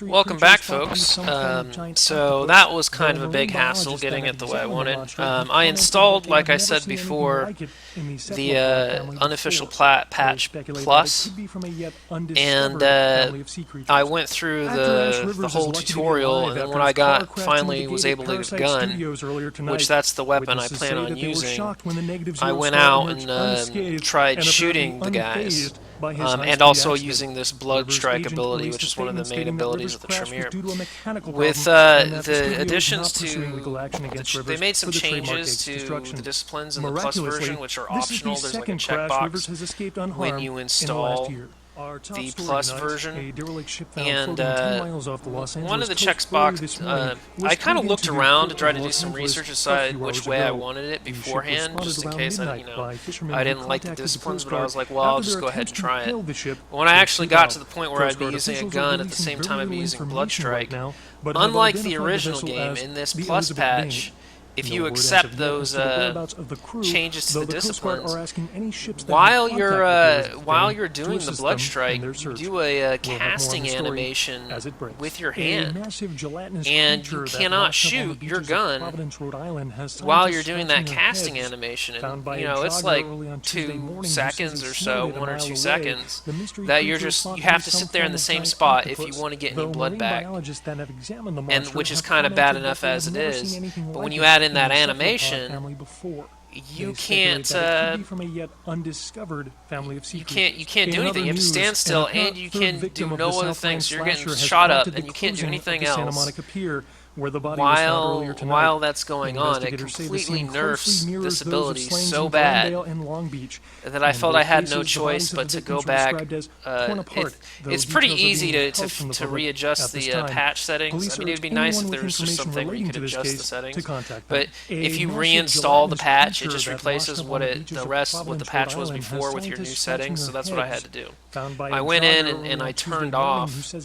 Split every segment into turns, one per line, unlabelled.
Welcome back, folks. So that was kind of a big hassle getting it the way I wanted. I installed, like I said before, the unofficial patch plus, and I went through the whole tutorial, and then when I finally was able to get a gun, which that's the weapon I plan on using, I went out and tried shooting the guys. And also using this blood strike ability, which is one of the main abilities of the Tremere. With the additions to, they made some changes to the disciplines in the plus version, which are optional. There's like a checkbox when you install the plus version, and one of the checkbox, I kind of looked around to try to do some research, decide which way I wanted it beforehand, just in case I didn't like the disciplines, but I was like, well, I'll just go ahead and try it. But when I actually got to the point where I'd be using a gun at the same time I'd be using blood strike, unlike the original game, in this plus patch, if you accept those changes to the disciplines, while you're doing the blood strike, you do a casting animation with your hand, and you cannot shoot your gun while you're doing that casting animation. And it's like 2 seconds or so, 1 or 2 seconds, that you have to sit there in the same spot if you want to get any blood back, and which is kind of bad enough as it is. But when you add in that animation, you can't do anything. You have to stand still, and you can do no other things. So you're getting shot up, and you can't do anything else. While that's going on, it completely nerfs this ability so bad that I felt I had no choice but to go back. It's pretty easy to readjust the patch settings. I mean, it would be nice if there was just something where you could adjust the settings. But if you reinstall the patch, it just replaces what the patch was before with your new settings. So that's what I had to do. I went in and I turned off the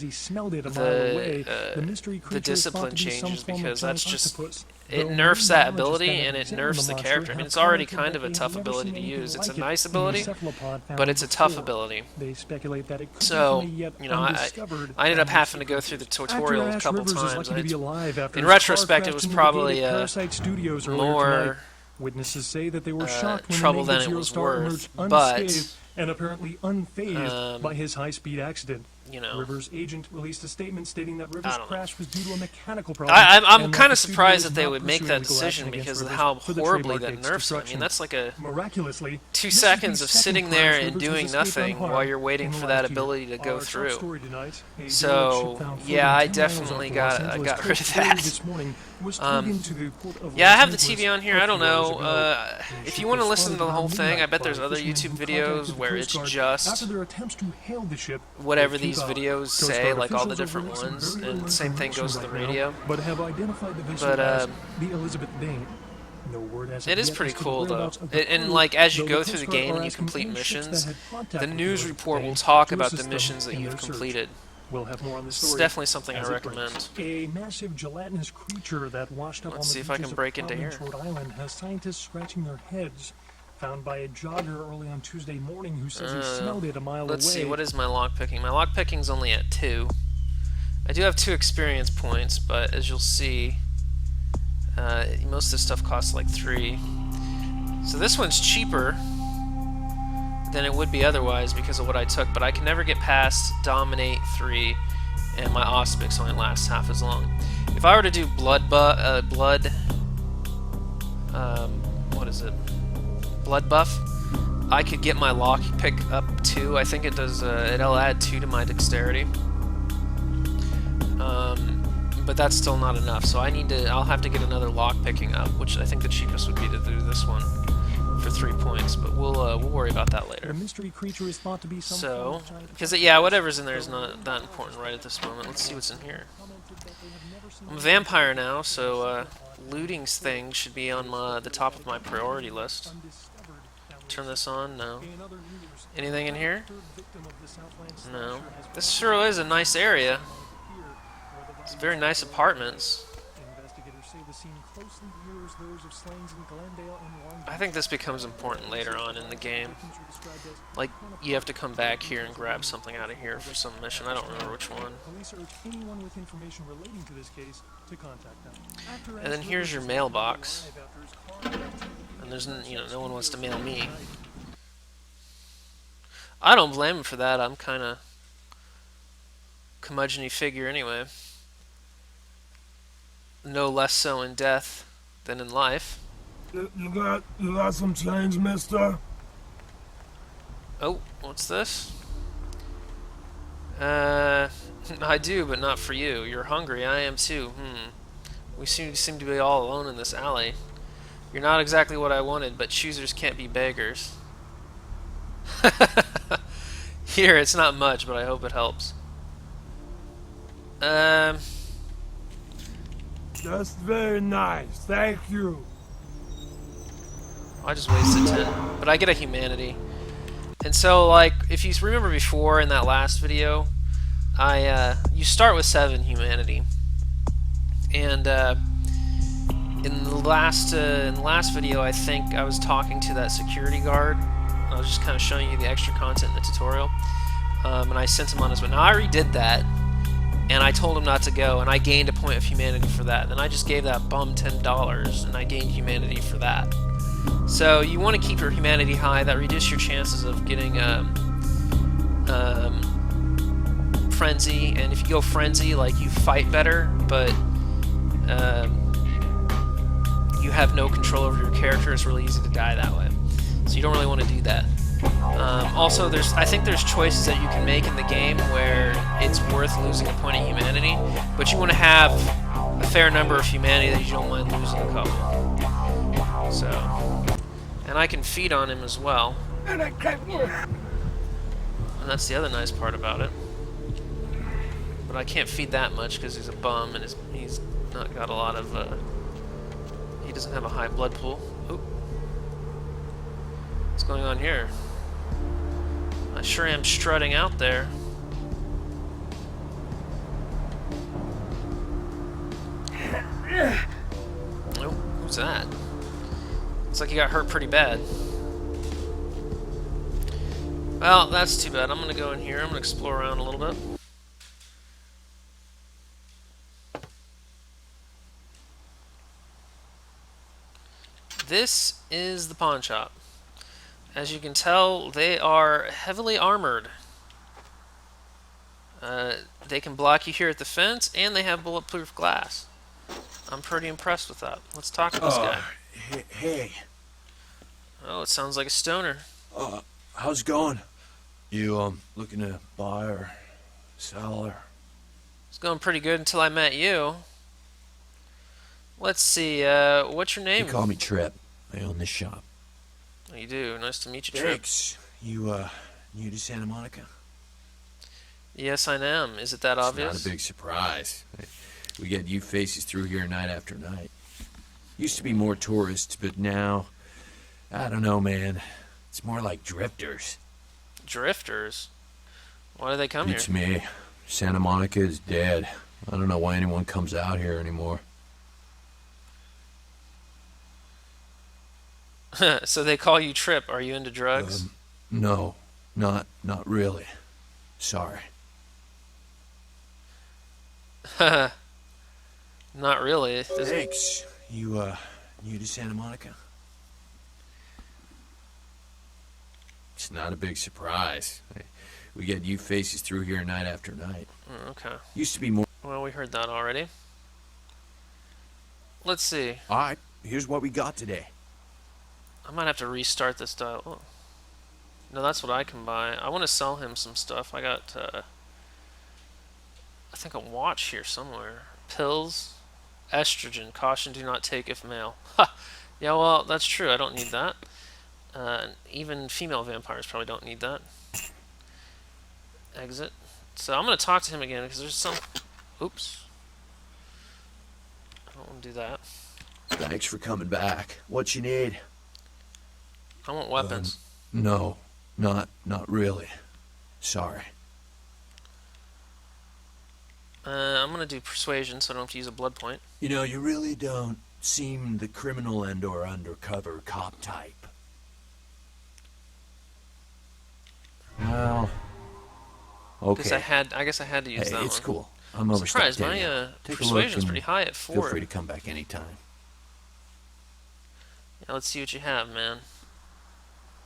discipline changes, because that's just, it nerfs that ability and it nerfs the character. I mean, it's already kind of a tough ability to use. It's a nice ability, but it's a tough ability. So, I ended up having to go through the tutorial a couple times. In retrospect, it was probably more trouble than it was worth, but
and apparently unfazed by his high-speed accident. Rivers' agent released a statement stating that Rivers' crash was due to a mechanical problem.
I'm kind of surprised that they would make that decision because of how horribly that nerfs him. I mean, that's like a 2 seconds of sitting there and doing nothing while you're waiting for that ability to go through. So, yeah, I definitely got rid of that. Yeah, I have the TV on here. I don't know. If you want to listen to the whole thing, I bet there's other YouTube videos where it's just whatever these videos say, like all the different ones, and the same thing goes to the radio. But it is pretty cool, though. And like, as you go through the game and you complete missions, the news report will talk about the missions that you've completed. It's definitely something I recommend.
A massive gelatinous creature that washed up on the
see if I can break into here.
Rhode Island has scientists scratching their heads. Found by a jogger early on Tuesday morning who says he smelled it a mile away.
Let's see, what is my lockpicking? My lockpicking's only at 2. I do have 2 experience points, but as you'll see, most of this stuff costs like 3. So this one's cheaper than it would be otherwise because of what I took, but I can never get past Dominate 3, and my Auspics only lasts half as long. If I were to do blood buff, I could get my lockpick up 2. I think it does. It'll add 2 to my dexterity, but that's still not enough. So I'll have to get another lockpicking up, which I think the cheapest would be to do this one for 3 points. But we'll worry about that later.
The mystery creature is thought to be
so, because whatever's in there is not that important right at this moment. Let's see what's in here. I'm a vampire now, so looting things should be on the top of my priority list. Turn this on? No. Anything in here? No. This sure is a nice area. It's very nice apartments.
mirrors those of slayings in Glendale and Long
I
Beach.
think this becomes important later on in the game. Like, you have to come back here and grab something out of here for some mission. I don't remember which one.
Police urge anyone with information relating to this case to contact them.
And then here's your mailbox. And there's, no one wants to mail me. I don't blame him for that. I'm kind of curmudgeon-y figure anyway. No less so in death than in life.
You got some change, mister?
Oh, what's this? I do, but not for you. You're hungry. I am too. We seem to be all alone in this alley. You're not exactly what I wanted, but choosers can't be beggars. Here, it's not much, but I hope it helps.
That's very nice. Thank you.
I just wasted 10. But I get a humanity. And so, like, if you remember before in that last video, you start with 7 humanity. And in the last video, I think I was talking to that security guard. I was just kind of showing you the extra content in the tutorial. And I sent him on his way. Now, I already did that. And I told him not to go, and I gained a point of humanity for that. Then I just gave that bum $10, and I gained humanity for that. So you want to keep your humanity high. That reduces your chances of getting frenzy. And if you go frenzy, like, you fight better, but you have no control over your character. It's really easy to die that way. So you don't really want to do that. Also, I think there's choices that you can make in the game where it's worth losing a point of humanity, but you want to have a fair number of humanity that you don't mind losing a couple. So, and I can feed on him as well. And that's the other nice part about it. But I can't feed that much because he's a bum and he's not got a lot of. He doesn't have a high blood pool. Oop. What's going on here? I sure am strutting out there. Oh, who's that? Looks like he got hurt pretty bad. Well, that's too bad. I'm gonna go in here. I'm gonna explore around a little bit. This is the pawn shop. As you can tell, they are heavily armored. They can block you here at the fence, and they have bulletproof glass. I'm pretty impressed with that. Let's talk to this guy.
Hey.
Oh, it sounds like a stoner.
How's it going? You, looking to buy or sell or...
It's going pretty good until I met you. Let's see, what's your name?
You call me Trip. I own this shop.
Oh, you do. Nice to meet you, Trip.
Thanks. You, new to Santa Monica?
Yes, I am. Is it that obvious?
It's not a big surprise. We get you faces through here night after night. Used to be more tourists, but now, I don't know, man. It's more like drifters.
Drifters? Why do they come here?
It's me. Santa Monica is dead. I don't know why anyone comes out here anymore.
So they call you Trip. Are you into drugs?
No, not really. Sorry.
Not really.
Thanks. You, new to Santa Monica? It's not a big surprise. We get you faces through here night after night.
Okay.
Used to be more...
Well, we heard that already. Let's see.
Alright, here's what we got today.
I might have to restart this dial. Oh. No, that's what I can buy. I want to sell him some stuff. I got, I think a watch here somewhere. Pills. Estrogen. Caution, do not take if male. Ha! Yeah, well, that's true. I don't need that. Even female vampires probably don't need that. Exit. So I'm going to talk to him again because there's some... Oops. I don't want to do that.
Thanks for coming back. What you need?
I want weapons.
No, not really. Sorry.
I'm going to do persuasion so I don't have to use a blood point.
You know, you really don't seem the criminal and or undercover cop type. Well, okay.
I guess I had to use that
it's
one.
cool. I'm
surprised.
overstepped.
My
Take
persuasion's pretty high at 4.
Feel free to come back anytime.
Yeah, let's see what you have, man.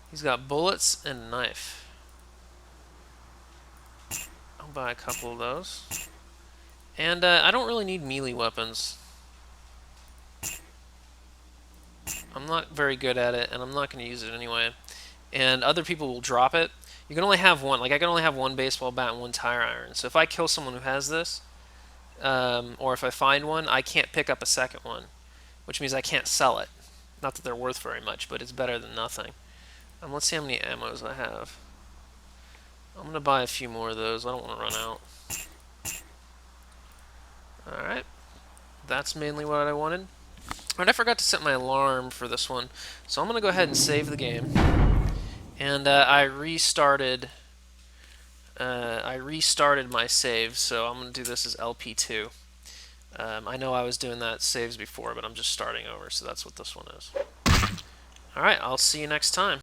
He's got bullets and a knife. I'll buy a couple of those. And I don't really need melee weapons. I'm not very good at it, and I'm not going to use it anyway. And other people will drop it. You can only have one. Like, I can only have one baseball bat and one tire iron. So if I kill someone who has this, or if I find one, I can't pick up a second one, which means I can't sell it. Not that they're worth very much, but it's better than nothing. Let's see how many ammos I have. I'm going to buy a few more of those. I don't want to run out. Alright. That's mainly what I wanted. And I forgot to set my alarm for this one, so I'm going to go ahead and save the game. And I restarted my save, so I'm going to do this as LP2. I know I was doing that saves before, but I'm just starting over, so that's what this one is. Alright, I'll see you next time.